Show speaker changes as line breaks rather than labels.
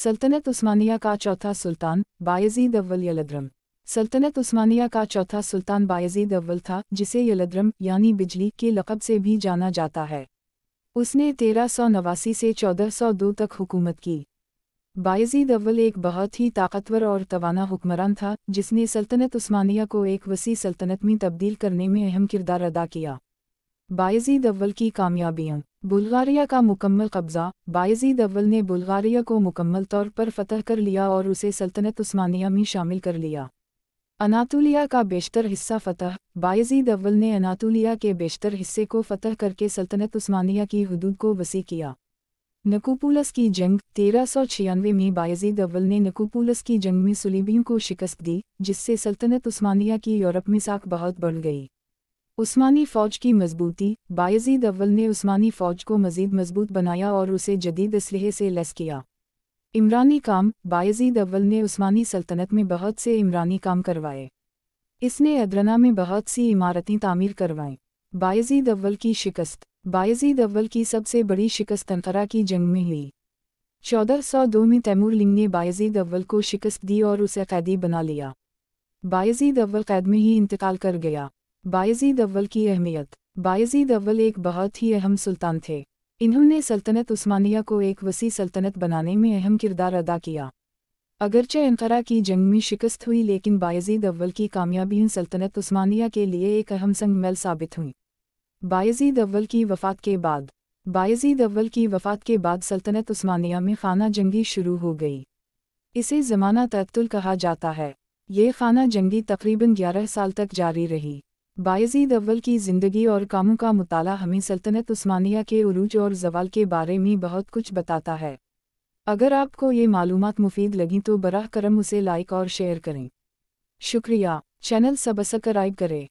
सल्तनत उस्मानिया का चौथा सुल्तान बायज़ीद अव्वल यलदरम। सल्तनत उस्मानिया का चौथा सुल्तान बायज़ीद अव्वल था, जिसे यलदरम यानी बिजली के लक़ब से भी जाना जाता है। उसने 1389 से 1402 तक हुकूमत की। बायज़ीद अव्वल एक बहुत ही ताकतवर और तवाना हुक्मरान था, जिसने सल्तनत उस्मानिया को एक वसी सल्तनत में तब्दील करने में अहम किरदार अदा किया। बायज़ीद अव्वल की कामयाबियाँ। बुल्गारिया का मुकम्मल कब्ज़ा। बायज़ीद अव्वल ने बुल्गारिया को मुकम्मल तौर पर फ़तह कर लिया और उसे सल्तनत उस्मानिया में शामिल कर लिया। अनातोलिया का बेशतर हिस्सा फ़तह। बायज़ीद अव्वल ने अनातोलिया के बेशतर हिस्से को फ़तह करके सल्तनत उस्मानिया की हुदूद को वसी किया। नकोपुलस की जंग। 1396 में बायज़ीद अव्वल ने नकोपुलस की जंग में सुलीबियों को शिकस्त दी, जिससे सल्तनत उस्मानिया की यूरोप में साख बहुत बढ़ गई। उस्मानी फ़ौज की मजबूती। बायज़ीद अव्वल ने उस्मानी फ़ौज को मज़ीद मजबूत बनाया और उसे जदीद असलहे से लैस किया। इमरानी काम। बायज़ीद अव्वल ने उस्मानी सल्तनत में बहुत से इमरानी काम करवाए। इसने अदरना में बहुत सी इमारतें तामीर करवाईं। बायज़ीद अव्वल की शिकस्त। बायज़ीद अव्वल की सबसे बड़ी शिकस्त अंकारा की जंग में हुई। 1402 में तैमूरलिंग ने बायज़ीद अव्वल को शिकस्त दी और उसे कैदी बना लिया। बायज़ीद अव्वल कैद में ही इंतकाल कर गया। बायज़ीद अव्वल की अहमियत। बायज़ीद अव्वल एक बहुत ही अहम सुल्तान थे। इन्होंने सल्तनत उस्मानिया को एक वसी सल्तनत बनाने में अहम किरदार अदा किया। अगरचे अंकारा की जंग में शिकस्त हुई, लेकिन बायज़ीद अव्वल की कामयाबियाँ सल्तनत उस्मानिया के लिए एक अहम संगमेल साबित हुईं। बायज़ीद अव्वल की वफ़ात के बाद। बायज़ीद अव्वल की वफ़ात के बाद सल्तनत उस्मानिया में खाना जंगी शुरू हो गई। इसे ज़माना तअत्तुल कहा जाता है। ये खाना जंगी तकरीबन 11 साल तक जारी रही। बायज़ीद अव्वल की ज़िंदगी और कामों का मुताला हमें सल्तनत उस्मानिया के उरूज और ज़वाल के बारे में बहुत कुछ बताता है। अगर आपको ये मालूमात मुफीद लगीं तो बराह करम उसे लाइक और शेयर करें। शुक्रिया। चैनल सब्सक्राइब करें।